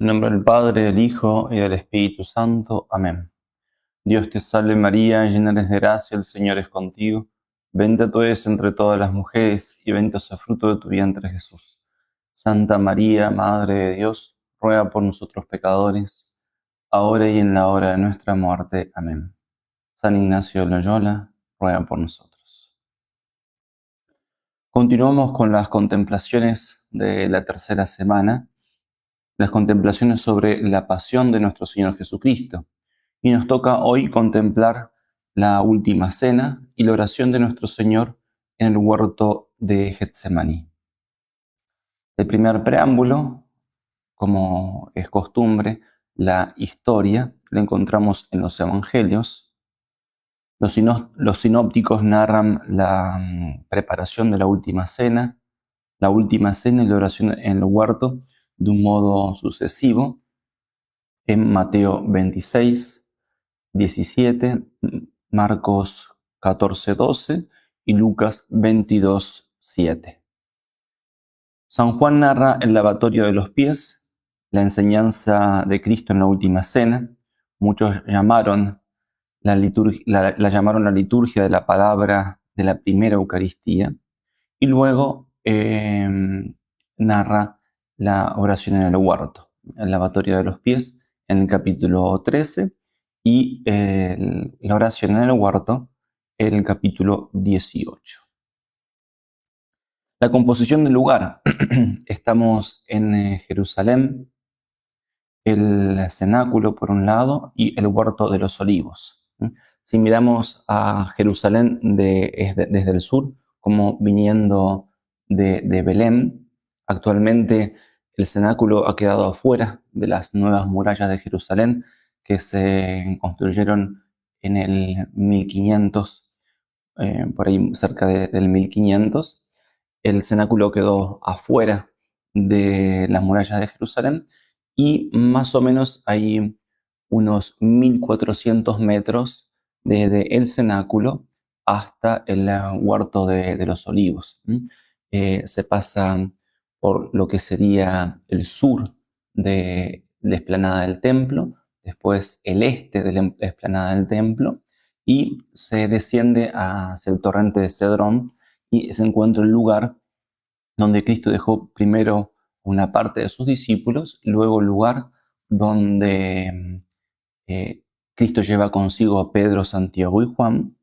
En nombre del Padre, del Hijo y del Espíritu Santo. Amén. Dios te salve María, llena eres de gracia, el Señor es contigo. Bendita tú eres entre todas las mujeres, y bendito es el fruto de tu vientre Jesús. Santa María, Madre de Dios, ruega por nosotros pecadores, ahora y en la hora de nuestra muerte. Amén. San Ignacio de Loyola, ruega por nosotros. Continuamos con las contemplaciones de la tercera semana, las contemplaciones sobre la pasión de nuestro Señor Jesucristo. Y nos toca hoy contemplar la última cena y la oración de nuestro Señor en el huerto de Getsemaní. El primer preámbulo, como es costumbre, la historia, la encontramos en los Evangelios. Los sinópticos narran la preparación de la última cena y la oración en el huerto de un modo sucesivo. En Mateo 26, 17, Marcos 14, 12 y Lucas 22, 7. San Juan narra el lavatorio de los pies, la enseñanza de Cristo en la última cena. Muchos llamaron la llamaron la liturgia de la palabra de la primera Eucaristía. Y luego narra la oración en el huerto, el lavatorio de los pies en el capítulo 13 y la oración en el huerto en el capítulo 18. La composición del lugar. Estamos en Jerusalén, el cenáculo por un lado y el huerto de los olivos. Si miramos a Jerusalén desde el sur, como viniendo de Belén, actualmente el cenáculo ha quedado afuera de las nuevas murallas de Jerusalén que se construyeron en el 1500, por ahí cerca del 1500. El cenáculo quedó afuera de las murallas de Jerusalén y más o menos hay unos 1400 metros desde el cenáculo hasta el huerto de los olivos. Se pasa por lo que sería el sur de la explanada del templo, después el este de la explanada del templo, y se desciende hacia el torrente de Cedrón y se encuentra el lugar donde Cristo dejó primero una parte de sus discípulos, luego el lugar donde Cristo lleva consigo a Pedro, Santiago y Juan,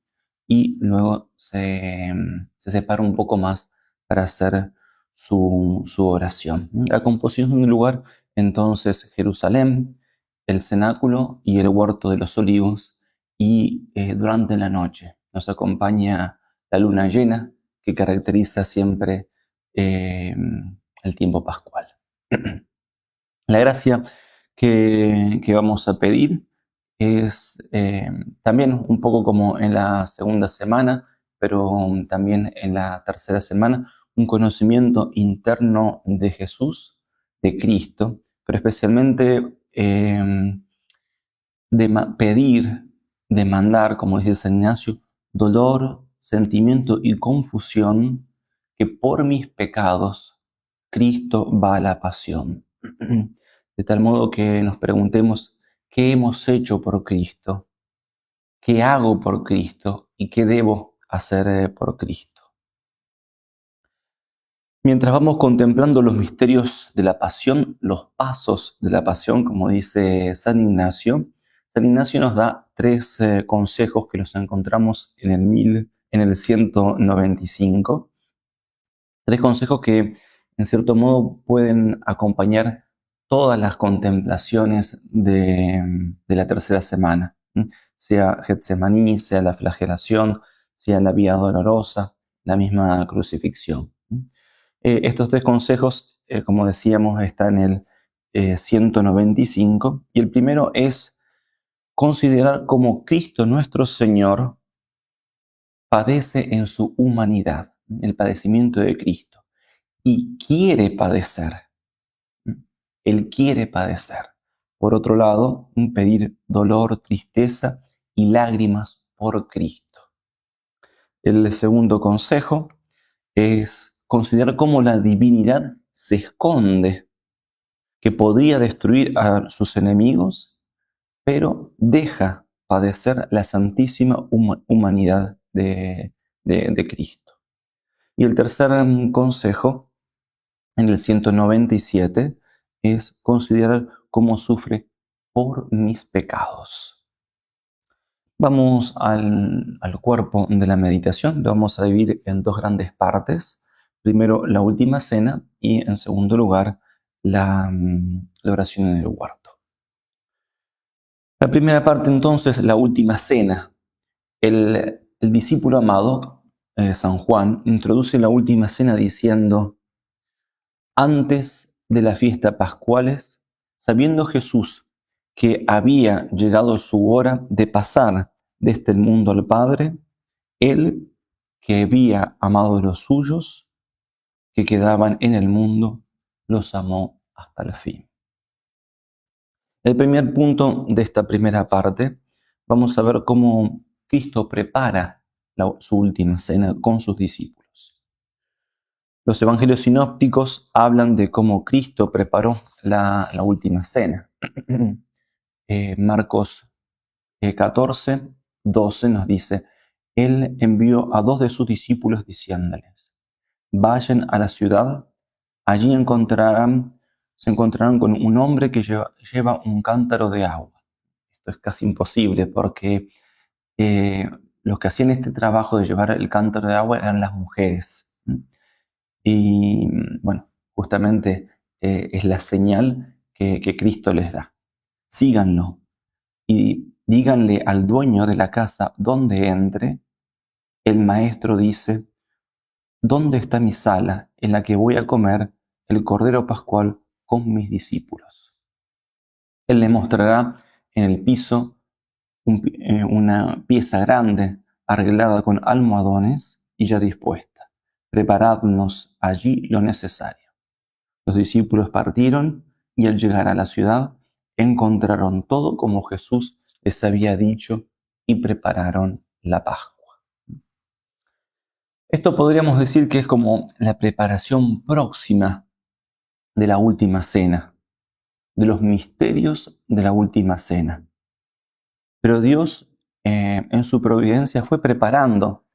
y luego se separa un poco más para hacer su oración. La composición del lugar, entonces, Jerusalén, el cenáculo y el huerto de los olivos, y durante la noche nos acompaña la luna llena, que caracteriza siempre el tiempo pascual. La gracia que vamos a pedir es también un poco como en la segunda semana, pero también en la tercera semana, un conocimiento interno de Jesús, de Cristo, pero especialmente pedir, demandar, como dice San Ignacio, dolor, sentimiento y confusión, que por mis pecados Cristo va a la pasión. De tal modo que nos preguntemos, ¿qué hemos hecho por Cristo? ¿Qué hago por Cristo? ¿Y qué debo hacer por Cristo? Mientras vamos contemplando los misterios de la pasión, los pasos de la pasión, como dice San Ignacio nos da tres consejos que los encontramos en el 195. Tres consejos que, en cierto modo, pueden acompañar todas las contemplaciones de la tercera semana, sea Getsemaní, sea la flagelación, sea la vía dolorosa, la misma crucifixión. Estos tres consejos, como decíamos, están en el 195, y el primero es considerar cómo Cristo nuestro Señor padece en su humanidad, el padecimiento de Cristo, y quiere padecer. Él quiere padecer. Por otro lado, pedir dolor, tristeza y lágrimas por Cristo. El segundo consejo es considerar cómo la divinidad se esconde, que podría destruir a sus enemigos, pero deja padecer la santísima humanidad de Cristo. Y el tercer consejo, en el 197, es considerar cómo sufre por mis pecados. Vamos al cuerpo de la meditación, lo vamos a dividir en dos grandes partes. Primero, la última cena y, en segundo lugar, la oración en el huerto. La primera parte, entonces, la última cena. El discípulo amado, San Juan, introduce la última cena diciendo: antes de las fiestas pascuales, sabiendo Jesús que había llegado su hora de pasar de este mundo al Padre, Él, que había amado a los suyos, que quedaban en el mundo, los amó hasta el fin. El primer punto de esta primera parte, vamos a ver cómo Cristo prepara su última cena con sus discípulos. Los evangelios sinópticos hablan de cómo Cristo preparó la última cena. Marcos 14, 12 nos dice: Él envió a 2 de sus discípulos diciéndoles: vayan a la ciudad, allí se encontrarán con un hombre que lleva un cántaro de agua. Esto es casi imposible porque los que hacían este trabajo de llevar el cántaro de agua eran las mujeres. Y bueno, justamente es la señal que Cristo les da. Síganlo y díganle al dueño de la casa donde entre: el maestro dice, ¿dónde está mi sala en la que voy a comer el Cordero Pascual con mis discípulos? Él le mostrará en el piso una pieza grande arreglada con almohadones y ya dispuesta. Preparadnos allí lo necesario. Los discípulos partieron y al llegar a la ciudad encontraron todo como Jesús les había dicho y prepararon la Pascua. Esto podríamos decir que es como la preparación próxima de la última cena, de los misterios de la última cena. Pero Dios, en su providencia, fue preparando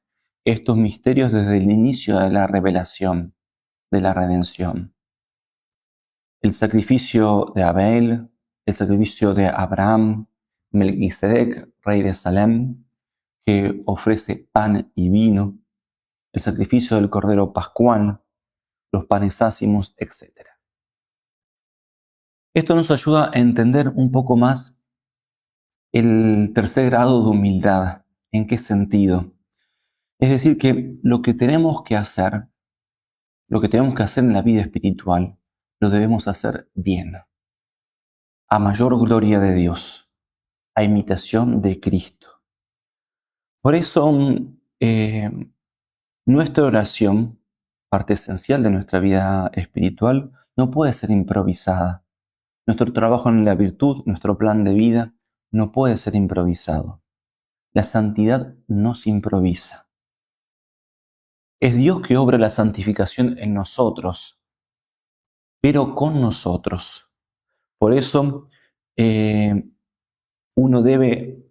estos misterios desde el inicio de la revelación, de la redención. El sacrificio de Abel, el sacrificio de Abraham, Melquisedec, rey de Salem, que ofrece pan y vino, el sacrificio del Cordero Pascual, los panes ácimos, etc. Esto nos ayuda a entender un poco más el tercer grado de humildad. ¿En qué sentido? Es decir, que lo que tenemos que hacer en la vida espiritual, lo debemos hacer bien, a mayor gloria de Dios, a imitación de Cristo. Por eso, nuestra oración, parte esencial de nuestra vida espiritual, no puede ser improvisada. Nuestro trabajo en la virtud, nuestro plan de vida, no puede ser improvisado. La santidad no se improvisa. Es Dios que obra la santificación en nosotros, pero con nosotros. Por eso uno debe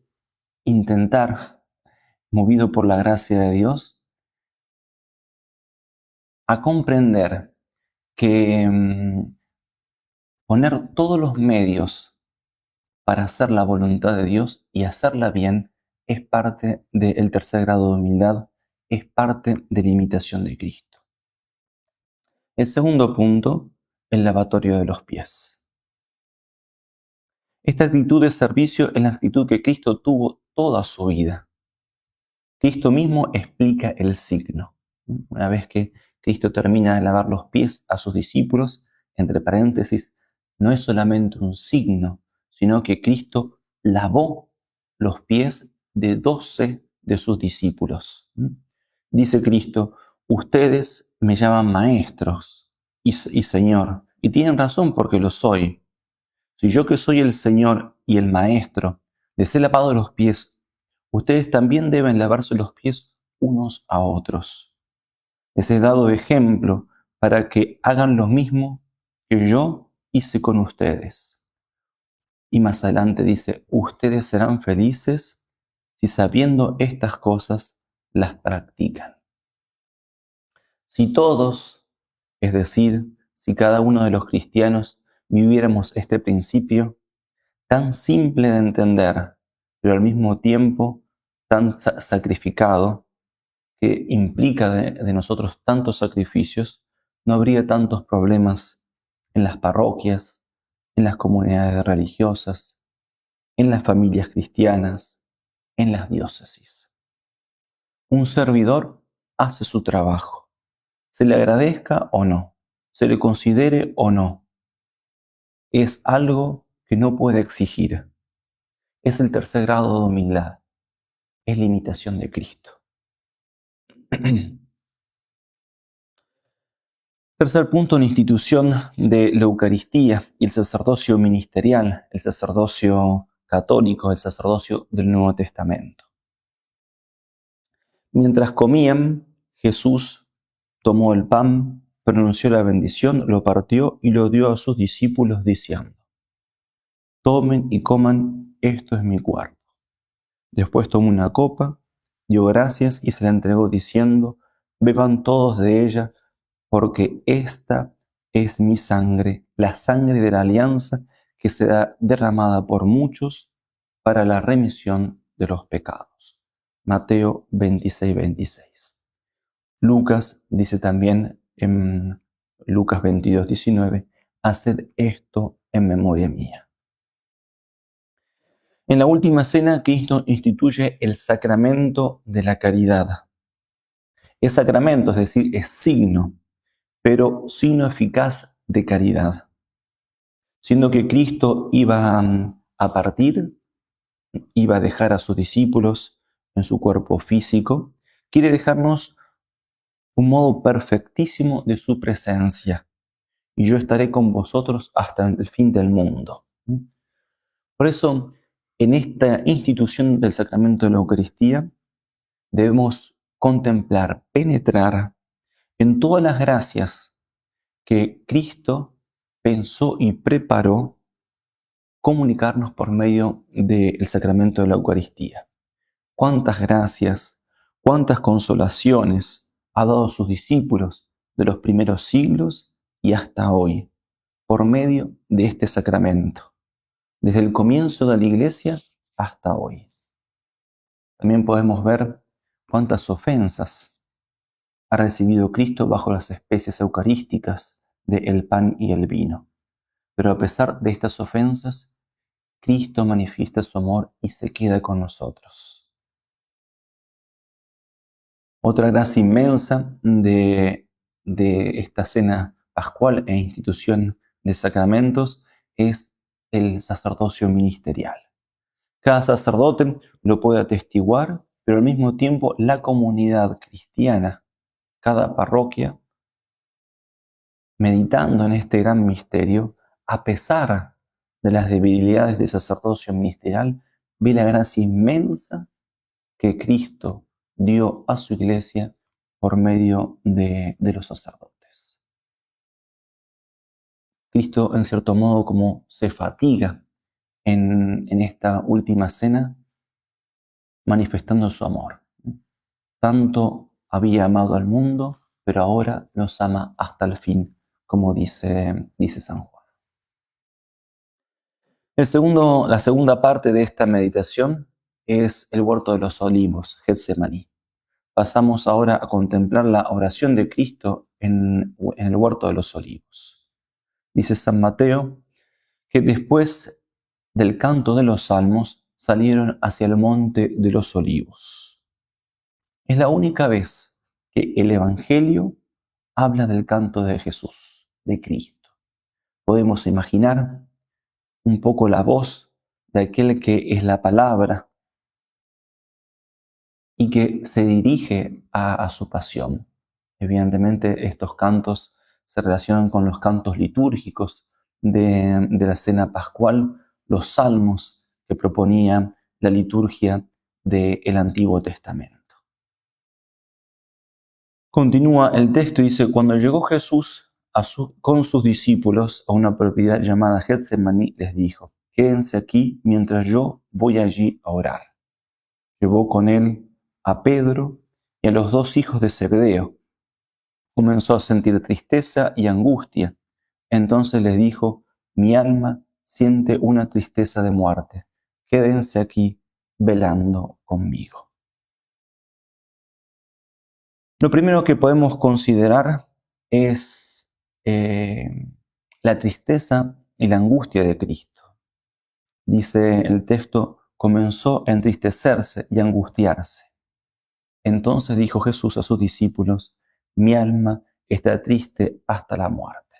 intentar, movido por la gracia de Dios, a comprender que poner todos los medios para hacer la voluntad de Dios y hacerla bien es parte del tercer grado de humildad, es parte de la imitación de Cristo. El segundo punto, el lavatorio de los pies. Esta actitud de servicio es la actitud que Cristo tuvo toda su vida. Cristo mismo explica el signo. Una vez que Cristo termina de lavar los pies a sus discípulos, entre paréntesis, no es solamente un signo, sino que Cristo lavó los pies de 12 de sus discípulos. Dice Cristo: ustedes me llaman maestros y Señor, y tienen razón porque lo soy. Si yo, que soy el Señor y el Maestro, les he lavado los pies, ustedes también deben lavarse los pies unos a otros. Les he dado ejemplo para que hagan lo mismo que yo hice con ustedes. Y más adelante dice, ustedes serán felices si sabiendo estas cosas las practican. Si todos, es decir, si cada uno de los cristianos viviéramos este principio, tan simple de entender, pero al mismo tiempo tan sacrificado, que implica de nosotros tantos sacrificios, no habría tantos problemas en las parroquias, en las comunidades religiosas, en las familias cristianas, en las diócesis. Un servidor hace su trabajo, se le agradezca o no, se le considere o no. Es algo que no puede exigir. Es el tercer grado de humildad, es la imitación de Cristo. Tercer punto, la institución de la Eucaristía y el sacerdocio ministerial, el sacerdocio católico, el sacerdocio del Nuevo Testamento. Mientras comían, Jesús tomó el pan, pronunció la bendición, lo partió y lo dio a sus discípulos diciendo, tomen y coman, esto es mi cuerpo. Después tomó una copa, dio gracias y se la entregó diciendo, beban todos de ella, porque esta es mi sangre, la sangre de la alianza que será derramada por muchos para la remisión de los pecados. Mateo 26, 26. Lucas dice también en Lucas 22, 19, haced esto en memoria mía. En la última cena, Cristo instituye el sacramento de la caridad. Es sacramento, es decir, es signo, pero signo eficaz de caridad. Siendo que Cristo iba a partir, iba a dejar a sus discípulos en su cuerpo físico, quiere dejarnos un modo perfectísimo de su presencia. Y yo estaré con vosotros hasta el fin del mundo. Por eso, en esta institución del sacramento de la Eucaristía, debemos contemplar, penetrar en todas las gracias que Cristo pensó y preparó comunicarnos por medio del sacramento de la Eucaristía. Cuántas gracias, cuántas consolaciones ha dado a sus discípulos de los primeros siglos y hasta hoy, por medio de este sacramento, desde el comienzo de la Iglesia hasta hoy. También podemos ver cuántas ofensas ha recibido Cristo bajo las especies eucarísticas del pan y el vino. Pero a pesar de estas ofensas, Cristo manifiesta su amor y se queda con nosotros. Otra gracia inmensa de esta cena pascual e institución de sacramentos es el sacerdocio ministerial. Cada sacerdote lo puede atestiguar, pero al mismo tiempo la comunidad cristiana, cada parroquia, meditando en este gran misterio, a pesar de las debilidades del sacerdocio ministerial, ve la gracia inmensa que Cristo dio a su iglesia por medio de los sacerdotes. Cristo, en cierto modo, como se fatiga en esta última cena, manifestando su amor. Tanto había amado al mundo, pero ahora los ama hasta el fin, como dice San Juan. La segunda parte de esta meditación es el huerto de los olivos, Getsemaní. Pasamos ahora a contemplar la oración de Cristo en el huerto de los olivos. Dice San Mateo que después del canto de los salmos salieron hacia el monte de los olivos. Es la única vez que el Evangelio habla del canto de Jesús, de Cristo. Podemos imaginar un poco la voz de aquel que es la palabra y que se dirige a su pasión. Evidentemente estos cantos se relacionan con los cantos litúrgicos de la cena pascual, los salmos que proponía la liturgia del Antiguo Testamento. Continúa el texto y dice, cuando llegó Jesús con sus discípulos a una propiedad llamada Getsemaní, les dijo: quédense aquí mientras yo voy allí a orar. Llevó con él a Pedro y a los 2 hijos de Zebedeo. Comenzó a sentir tristeza y angustia. Entonces les dijo: mi alma siente una tristeza de muerte. Quédense aquí velando conmigo. Lo primero que podemos considerar es la tristeza y la angustia de Cristo. Dice el texto: comenzó a entristecerse y a angustiarse. Entonces dijo Jesús a sus discípulos: mi alma está triste hasta la muerte.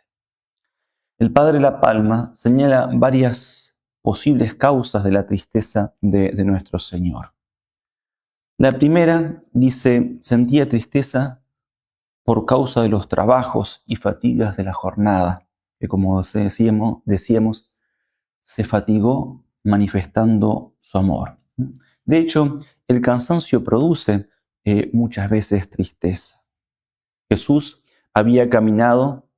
El padre La Palma señala varias posibles causas de la tristeza de nuestro Señor. La primera dice: sentía tristeza por causa de los trabajos y fatigas de la jornada, que como decíamos, se fatigó manifestando su amor. De hecho, el cansancio produce muchas veces tristeza. Jesús había caminado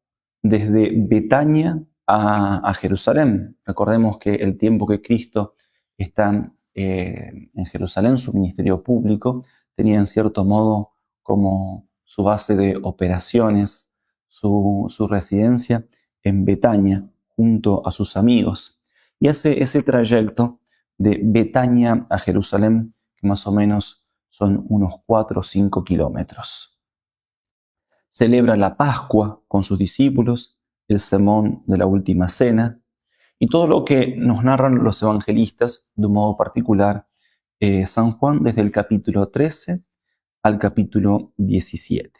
desde Betania a Jerusalén. Recordemos que el tiempo que Cristo está en Jerusalén, su ministerio público, tenía en cierto modo como su base de operaciones, su residencia en Betania, junto a sus amigos. Y hace ese trayecto de Betania a Jerusalén, que más o menos son unos 4 o 5 kilómetros. Celebra la Pascua con sus discípulos, el sermón de la última cena y todo lo que nos narran los evangelistas, de un modo particular San Juan, desde el capítulo 13 al capítulo 17,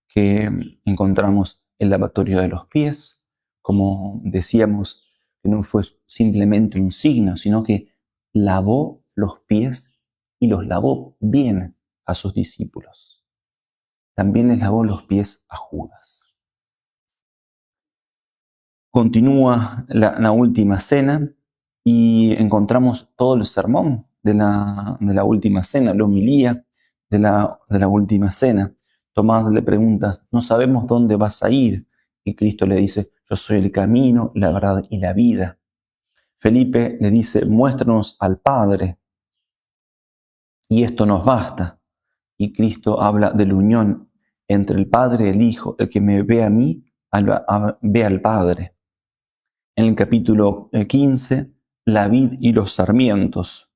que encontramos el lavatorio de los pies, como decíamos, que no fue simplemente un signo, sino que lavó los pies y los lavó bien a sus discípulos. También les lavó los pies a Judas. Continúa la última cena y encontramos todo el sermón de la última cena, la homilía de la última cena. Tomás le pregunta: no sabemos dónde vas a ir. Y Cristo le dice: yo soy el camino, la verdad y la vida. Felipe le dice: muéstranos al Padre, y esto nos basta. Y Cristo habla de la unión entre el Padre y el Hijo. El que me ve a mí, ve al Padre. En el capítulo 15, la vid y los sarmientos.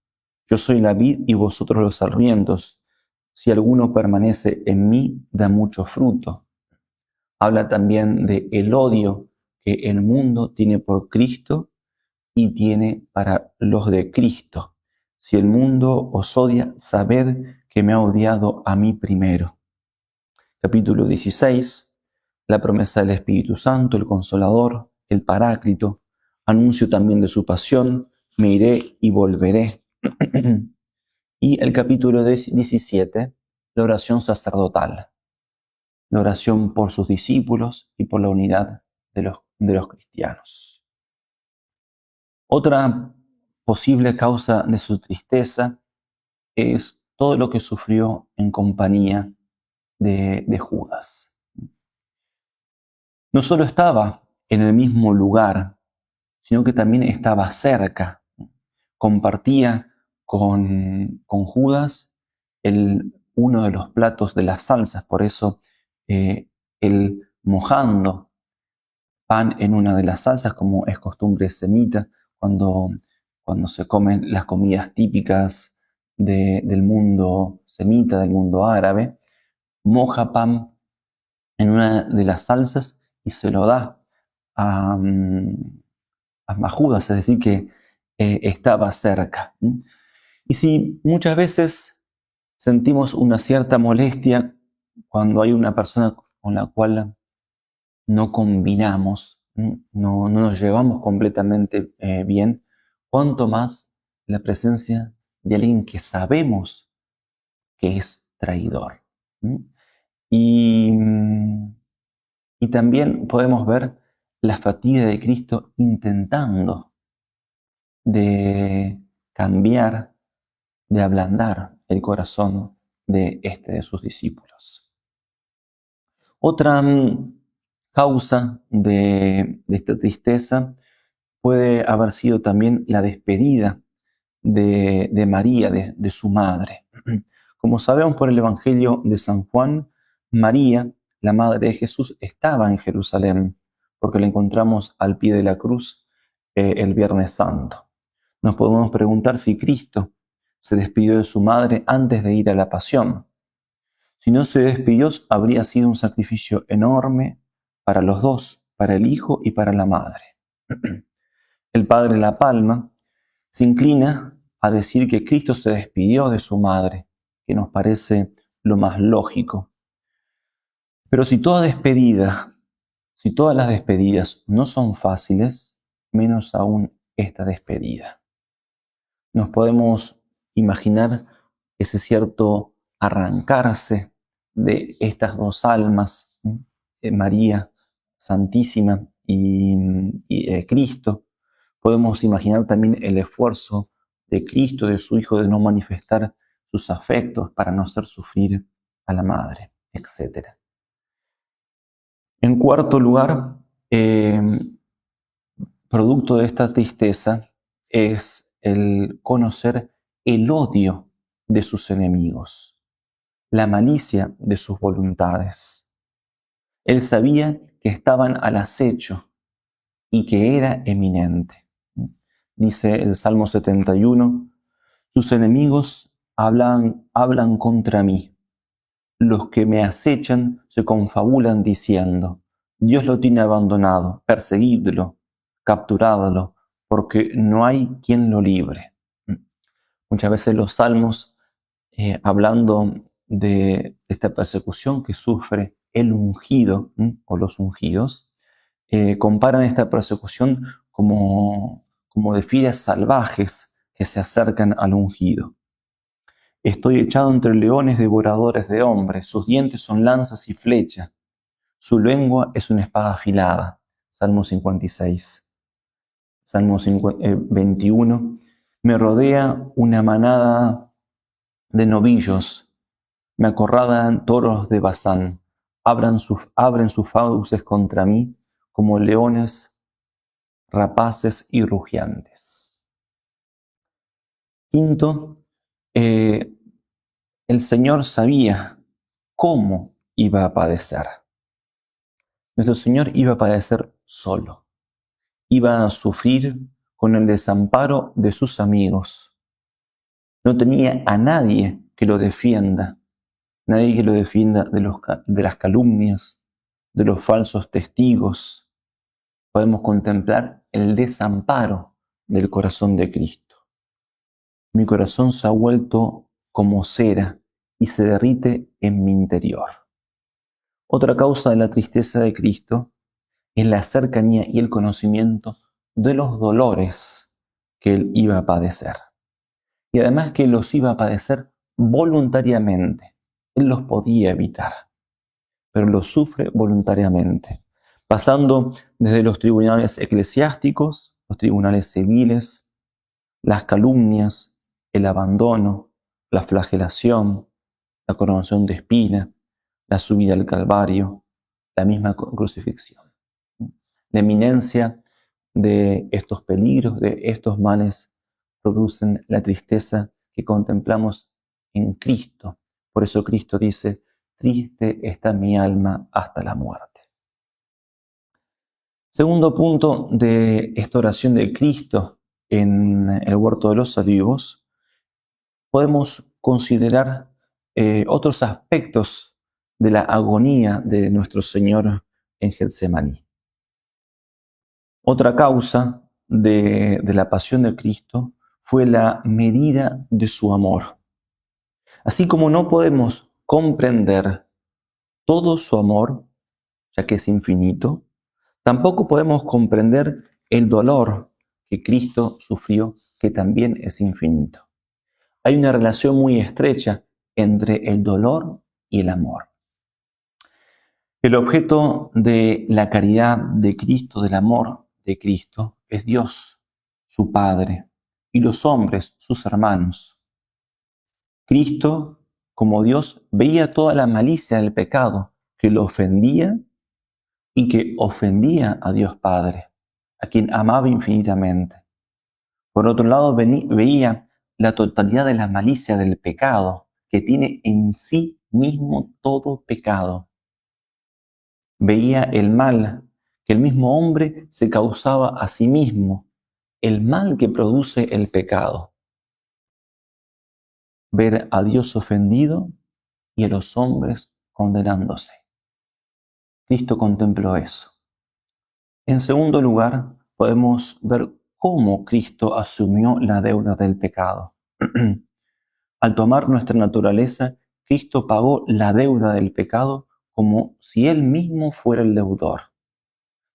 Yo soy la vid y vosotros los sarmientos. Si alguno permanece en mí, da mucho fruto. Habla también de el odio que el mundo tiene por Cristo y tiene para los de Cristo. Si el mundo os odia, sabed que me ha odiado a mí primero. Capítulo 16, la promesa del Espíritu Santo, el Consolador, el Paráclito, anuncio también de su pasión, me iré y volveré. Y el capítulo 17, la oración sacerdotal, la oración por sus discípulos y por la unidad de los cristianos. Otra posible causa de su tristeza es todo lo que sufrió en compañía de Judas. No solo estaba en el mismo lugar, sino que también estaba cerca. Compartía con Judas uno de los platos de las salsas, por eso él mojando pan en una de las salsas, como es costumbre semita, cuando se comen las comidas típicas del mundo semita, del mundo árabe, moja pan en una de las salsas y se lo da a Judas, es decir, que estaba cerca. Y si muchas veces sentimos una cierta molestia cuando hay una persona con la cual no combinamos, no nos llevamos completamente bien, cuanto más la presencia de alguien que sabemos que es traidor. Y también podemos ver la fatiga de Cristo intentando de cambiar, de ablandar el corazón de sus discípulos. Otra causa de esta tristeza puede haber sido también la despedida de María, de su madre. Como sabemos por el Evangelio de San Juan, María, la madre de Jesús, estaba en Jerusalén, porque la encontramos al pie de la cruz el Viernes Santo. Nos podemos preguntar si Cristo se despidió de su madre antes de ir a la pasión. Si no se despidió, habría sido un sacrificio enorme para los dos, para el hijo y para la madre. El padre La Palma se inclina a decir que Cristo se despidió de su madre, que nos parece lo más lógico. Pero si todas las despedidas no son fáciles, menos aún esta despedida. Nos podemos imaginar ese cierto arrancarse de estas dos almas, María Santísima y Cristo. Podemos imaginar también el esfuerzo de Cristo, de su Hijo, de no manifestar sus afectos para no hacer sufrir a la madre, etc. En cuarto lugar, producto de esta tristeza es el conocer el odio de sus enemigos, la malicia de sus voluntades. Él sabía que estaban al acecho y que era eminente. Dice el Salmo 71, sus enemigos hablan contra mí. Los que me acechan se confabulan diciendo, Dios lo tiene abandonado, perseguidlo, capturadlo, porque no hay quien lo libre. Muchas veces los salmos, hablando de esta persecución que sufre el ungido o los ungidos, comparan esta persecución como de fieras salvajes que se acercan al ungido. Estoy echado entre leones devoradores de hombres, sus dientes son lanzas y flechas, su lengua es una espada afilada. Salmo 56. Salmo 21. Me rodea una manada de novillos, me acorralan toros de Basán, abren sus fauces contra mí como leones rapaces y rugiantes. Quinto, el Señor sabía cómo iba a padecer. Nuestro Señor iba a padecer solo. Iba a sufrir con el desamparo de sus amigos. No tenía a nadie que lo defienda. Nadie que lo defienda de las calumnias, de los falsos testigos. Podemos contemplar el desamparo del corazón de Cristo. Mi corazón se ha vuelto como cera y se derrite en mi interior. Otra causa de la tristeza de Cristo es la cercanía y el conocimiento de los dolores que Él iba a padecer. Y además que los iba a padecer voluntariamente. Él los podía evitar, pero los sufre voluntariamente, pasando desde los tribunales eclesiásticos, los tribunales civiles, las calumnias, el abandono, la flagelación, la coronación de espina, la subida al Calvario, la misma crucifixión. La eminencia de estos peligros, de estos males, producen la tristeza que contemplamos en Cristo. Por eso Cristo dice, triste está mi alma hasta la muerte. Segundo punto de esta oración de Cristo en el huerto de los olivos, podemos considerar otros aspectos de la agonía de nuestro Señor en Getsemaní. Otra causa de la pasión de Cristo fue la medida de su amor. Así como no podemos comprender todo su amor, ya que es infinito, tampoco podemos comprender el dolor que Cristo sufrió, que también es infinito. Hay una relación muy estrecha entre el dolor y el amor. El objeto de la caridad de Cristo, del amor de Cristo, es Dios, su Padre, y los hombres, sus hermanos. Cristo, como Dios, veía toda la malicia del pecado que lo ofendía y que ofendía a Dios Padre, a quien amaba infinitamente. Por otro lado, veía la totalidad de la malicia del pecado, que tiene en sí mismo todo pecado. Veía el mal que el mismo hombre se causaba a sí mismo, el mal que produce el pecado. Ver a Dios ofendido y a los hombres condenándose. Cristo contempló eso. En segundo lugar, podemos ver cómo Cristo asumió la deuda del pecado. Al tomar nuestra naturaleza, Cristo pagó la deuda del pecado como si Él mismo fuera el deudor.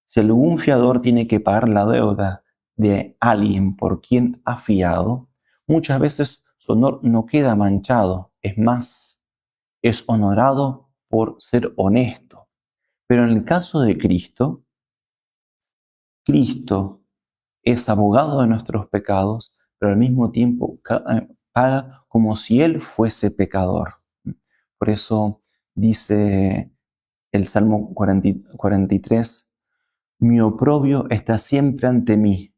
Si algún fiador tiene que pagar la deuda de alguien por quien ha fiado, muchas veces su honor no queda manchado, es más, es honorado por ser honesto. Pero en el caso de Cristo, Cristo es abogado de nuestros pecados, pero al mismo tiempo paga como si Él fuese pecador. Por eso dice el Salmo 43, mi oprobio está siempre ante mí,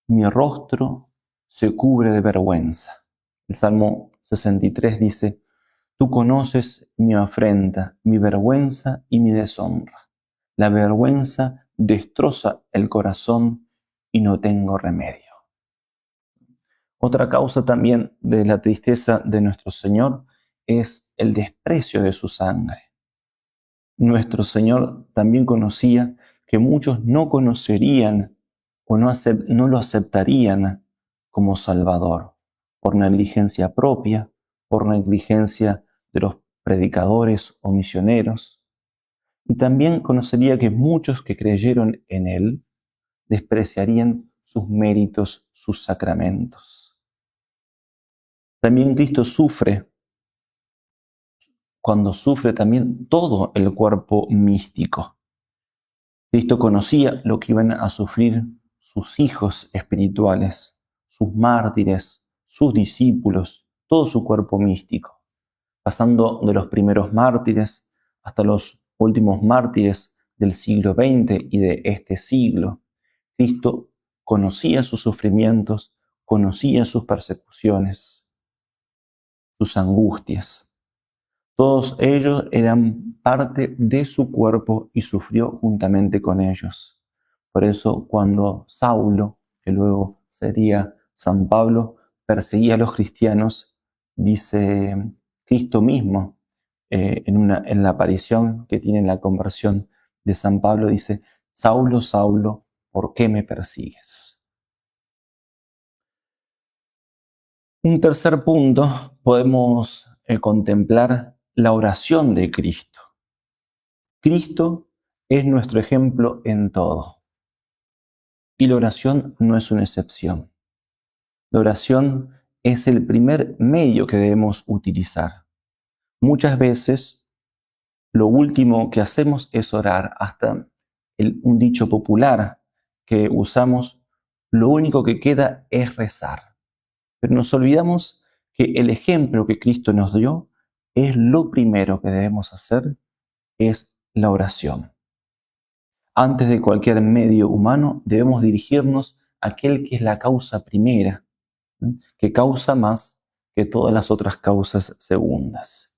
mi rostro se cubre de vergüenza. El Salmo 63 dice, tú conoces mi afrenta, mi vergüenza y mi deshonra. La vergüenza destroza el corazón y no tengo remedio. Otra causa también de la tristeza de nuestro Señor es el desprecio de su sangre. Nuestro Señor también conocía que muchos no conocerían o no lo aceptarían como Salvador, por negligencia propia, por negligencia de los predicadores o misioneros. Y también conocería que muchos que creyeron en Él despreciarían sus méritos, sus sacramentos. También Cristo sufre, cuando sufre también todo el cuerpo místico. Cristo conocía lo que iban a sufrir sus hijos espirituales, sus mártires, sus discípulos, todo su cuerpo místico, pasando de los primeros mártires hasta los últimos mártires del siglo XX y de este siglo. Cristo conocía sus sufrimientos, conocía sus persecuciones, sus angustias. Todos ellos eran parte de su cuerpo y sufrió juntamente con ellos. Por eso cuando Saulo, que luego sería San Pablo, perseguía a los cristianos, dice Cristo mismo, en la aparición que tiene en la conversión de San Pablo, dice, Saulo, Saulo, ¿por qué me persigues? Un tercer punto, podemos contemplar la oración de Cristo. Cristo es nuestro ejemplo en todo. Y la oración no es una excepción. La oración es el primer medio que debemos utilizar. Muchas veces lo último que hacemos es orar. Hasta un dicho popular que usamos, lo único que queda es rezar. Pero nos olvidamos que el ejemplo que Cristo nos dio es lo primero que debemos hacer, es la oración. Antes de cualquier medio humano, debemos dirigirnos a aquel que es la causa primera, que causa más que todas las otras causas segundas.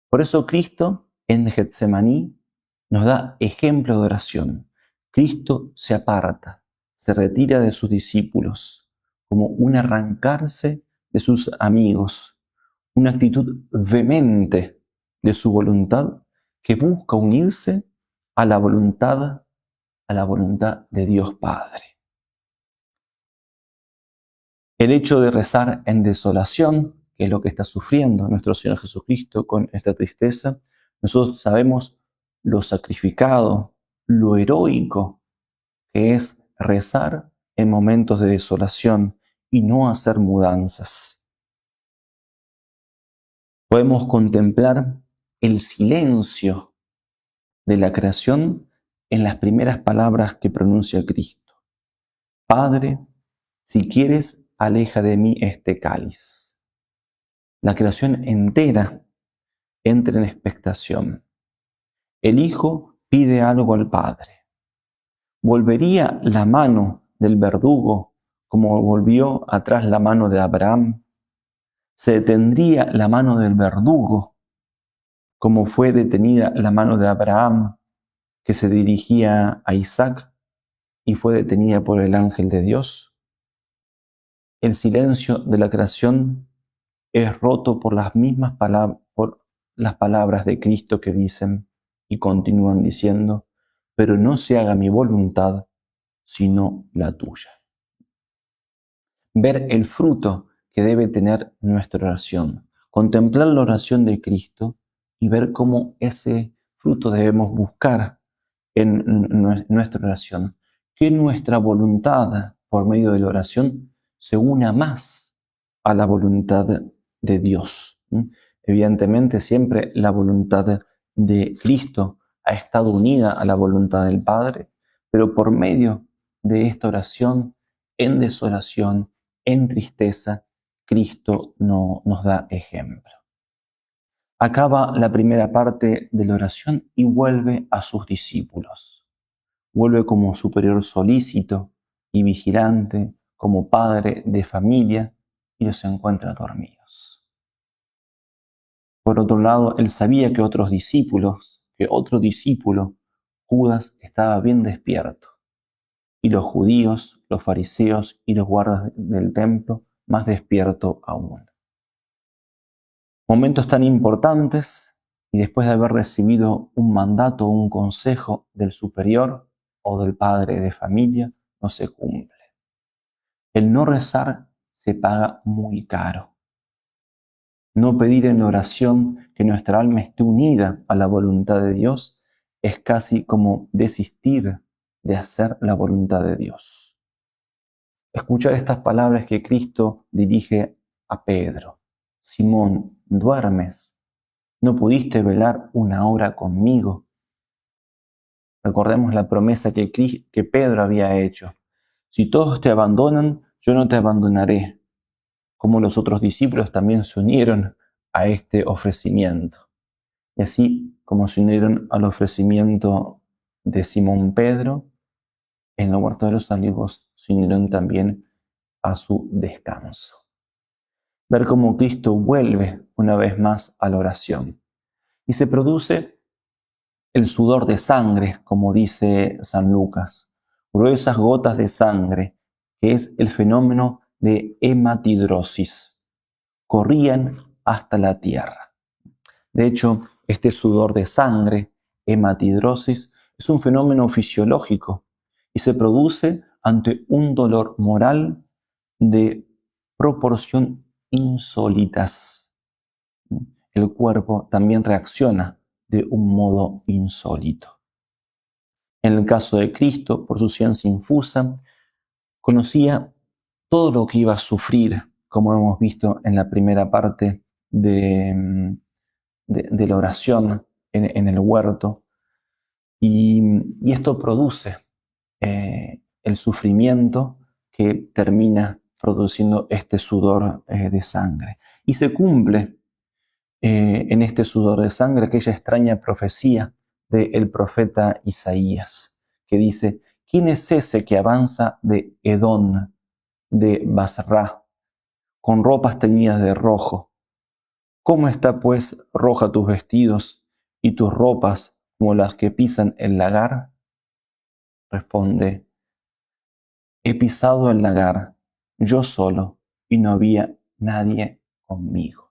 Por eso Cristo en Getsemaní nos da ejemplo de oración. Cristo se aparta, se retira de sus discípulos, como un arrancarse de sus amigos, una actitud vehemente de su voluntad que busca unirse a la voluntad de Dios Padre. El hecho de rezar en desolación, que es lo que está sufriendo nuestro Señor Jesucristo con esta tristeza, nosotros sabemos lo sacrificado, lo heroico que es rezar en momentos de desolación y no hacer mudanzas. Podemos contemplar el silencio de la creación en las primeras palabras que pronuncia Cristo. Padre, si quieres, aleja de mí este cáliz. La creación entera entra en expectación. El Hijo pide algo al Padre. ¿Volvería la mano del verdugo como volvió atrás la mano de Abraham? ¿Se detendría la mano del verdugo como fue detenida la mano de Abraham, que se dirigía a Isaac y fue detenida por el ángel de Dios? El silencio de la creación es roto por las mismas palabras de Cristo que dicen y continúan diciendo, pero no se haga mi voluntad, sino la tuya. Ver el fruto que debe tener nuestra oración, contemplar la oración de Cristo y ver cómo ese fruto debemos buscar en nuestra oración. Que nuestra voluntad, por medio de la oración, se una más a la voluntad de Dios. Evidentemente, siempre la voluntad de Cristo ha estado unida a la voluntad del Padre, pero por medio de esta oración, en desolación, en tristeza, Cristo nos da ejemplo. Acaba la primera parte de la oración y vuelve a sus discípulos. Vuelve como superior solícito y vigilante, como padre de familia, y los encuentra dormidos. Por otro lado, él sabía que otro discípulo, Judas, estaba bien despierto, y los judíos, los fariseos y los guardas del templo más despierto aún. Momentos tan importantes y después de haber recibido un mandato o un consejo del superior o del padre de familia, no se cumple. El no rezar se paga muy caro. No pedir en oración que nuestra alma esté unida a la voluntad de Dios es casi como desistir de hacer la voluntad de Dios. Escuchar estas palabras que Cristo dirige a Pedro. Simón, ¿duermes? ¿No pudiste velar una hora conmigo? Recordemos la promesa que Pedro había hecho. Si todos te abandonan, yo no te abandonaré. Como los otros discípulos también se unieron a este ofrecimiento. Y así como se unieron al ofrecimiento de Simón Pedro, en la huerta de los olivos se unieron también a su descanso. Ver cómo Cristo vuelve una vez más a la oración. Y se produce el sudor de sangre, como dice San Lucas, gruesas gotas de sangre, que es el fenómeno de hematidrosis. Corrían hasta la tierra. De hecho, este sudor de sangre, hematidrosis, es un fenómeno fisiológico y se produce ante un dolor moral de proporción insólitas. El cuerpo también reacciona de un modo insólito. En el caso de Cristo, por su ciencia infusa, conocía todo lo que iba a sufrir, como hemos visto en la primera parte de la oración en el huerto, y esto produce el sufrimiento que termina produciendo este sudor de sangre. Y se cumple en este sudor de sangre aquella extraña profecía del profeta Isaías, que dice, ¿quién es ese que avanza de Edom, de Basra, con ropas teñidas de rojo? ¿Cómo está pues roja tus vestidos y tus ropas como las que pisan el lagar? Responde, he pisado el lagar, yo solo, y no había nadie conmigo.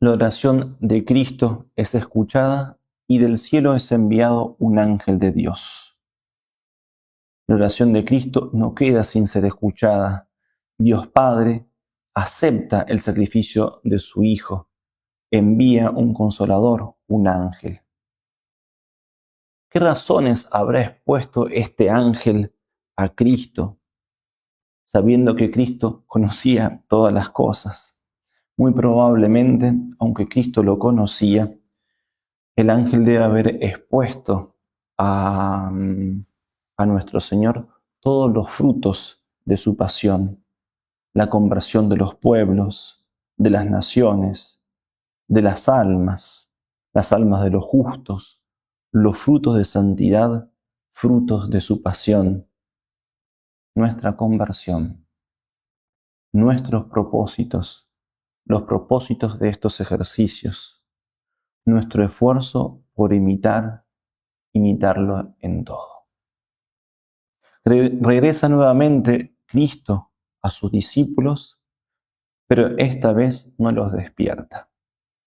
La oración de Cristo es escuchada y del cielo es enviado un ángel de Dios. La oración de Cristo no queda sin ser escuchada. Dios Padre acepta el sacrificio de su Hijo, envía un consolador, un ángel. ¿Qué razones habrá expuesto este ángel a Cristo, sabiendo que Cristo conocía todas las cosas? Muy probablemente, aunque Cristo lo conocía, el ángel debe haber expuesto a nuestro Señor todos los frutos de su pasión, la conversión de los pueblos, de las naciones, de las almas de los justos, los frutos de santidad, frutos de su pasión, nuestra conversión, nuestros propósitos, los propósitos de estos ejercicios, nuestro esfuerzo por imitarlo en todo. Regresa nuevamente Cristo a sus discípulos, pero esta vez no los despierta.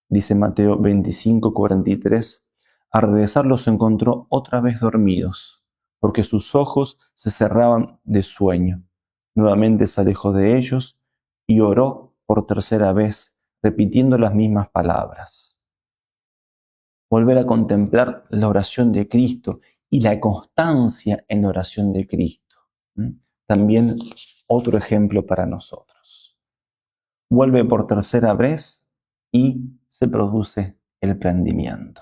Dice Mateo 25:43, al regresar los encontró otra vez dormidos, porque sus ojos se cerraban de sueño. Nuevamente se alejó de ellos y oró por tercera vez, repitiendo las mismas palabras. Volver a contemplar la oración de Cristo y la constancia en la oración de Cristo. También otro ejemplo para nosotros. Vuelve por tercera vez y se produce el prendimiento.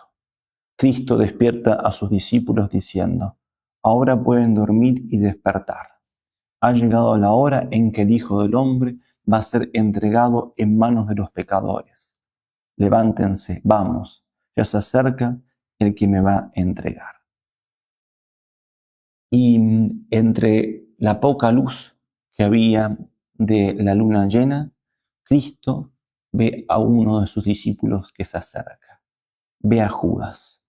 Cristo despierta a sus discípulos diciendo, ahora pueden dormir y despertar. Ha llegado la hora en que el Hijo del Hombre va a ser entregado en manos de los pecadores. Levántense, vamos, ya se acerca el que me va a entregar. Y entre la poca luz que había de la luna llena, Cristo ve a uno de sus discípulos que se acerca. Ve a Judas.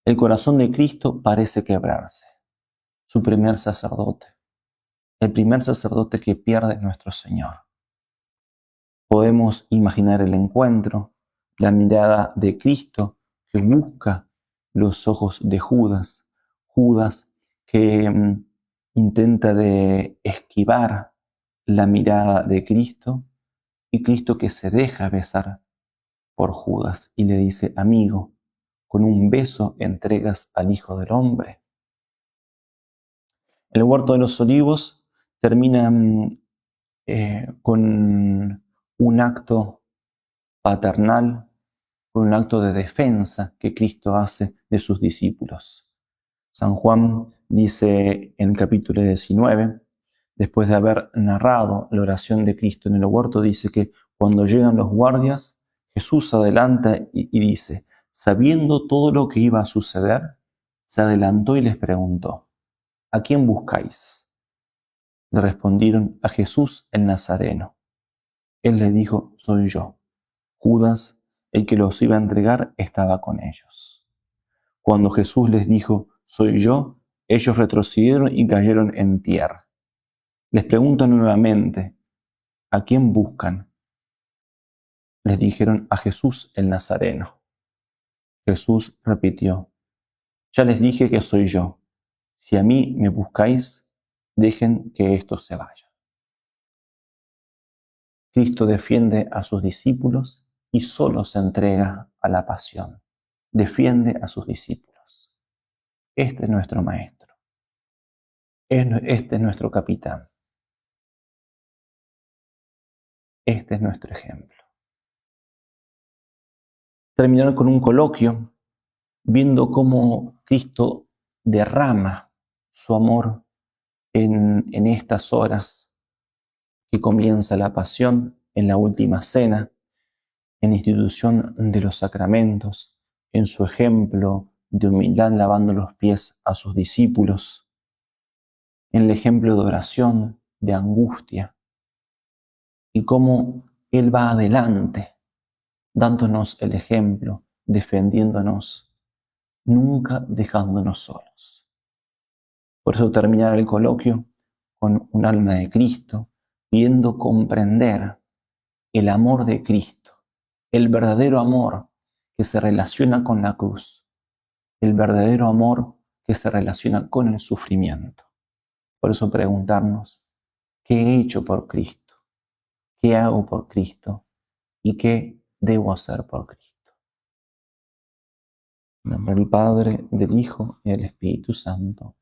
El corazón de Cristo parece quebrarse. Su primer sacerdote. El primer sacerdote que pierde es nuestro Señor. Podemos imaginar el encuentro, la mirada de Cristo que busca los ojos de Judas. Judas que intenta de esquivar la mirada de Cristo y Cristo que se deja besar por Judas y le dice, amigo, con un beso entregas al Hijo del Hombre. El huerto de los olivos termina con un acto paternal, con un acto de defensa que Cristo hace de sus discípulos. San Juan dice en el capítulo 19, después de haber narrado la oración de Cristo en el huerto, dice que cuando llegan los guardias, Jesús adelanta y dice, sabiendo todo lo que iba a suceder, se adelantó y les preguntó, ¿a quién buscáis? Le respondieron, a Jesús el Nazareno. Él les dijo, soy yo. Judas, el que los iba a entregar, estaba con ellos. Cuando Jesús les dijo, soy yo, ellos retrocedieron y cayeron en tierra. Les pregunto nuevamente, ¿a quién buscan? Les dijeron, a Jesús el Nazareno. Jesús repitió, ya les dije que soy yo. Si a mí me buscáis, dejen que estos se vayan. Cristo defiende a sus discípulos y solo se entrega a la pasión. Defiende a sus discípulos. Este es nuestro maestro. Este es nuestro capitán. Este es nuestro ejemplo. Terminar con un coloquio, viendo cómo Cristo derrama su amor en estas horas que comienza la pasión, en la última cena, en la institución de los sacramentos, en su ejemplo de humildad lavando los pies a sus discípulos, en el ejemplo de oración, de angustia, y cómo Él va adelante, dándonos el ejemplo, defendiéndonos, nunca dejándonos solos. Por eso terminar el coloquio con un alma de Cristo, pidiendo comprender el amor de Cristo, el verdadero amor que se relaciona con la cruz, el verdadero amor que se relaciona con el sufrimiento. Por eso preguntarnos, ¿qué he hecho por Cristo? ¿Qué hago por Cristo? ¿Y qué debo hacer por Cristo? En nombre del Padre, del Hijo y del Espíritu Santo.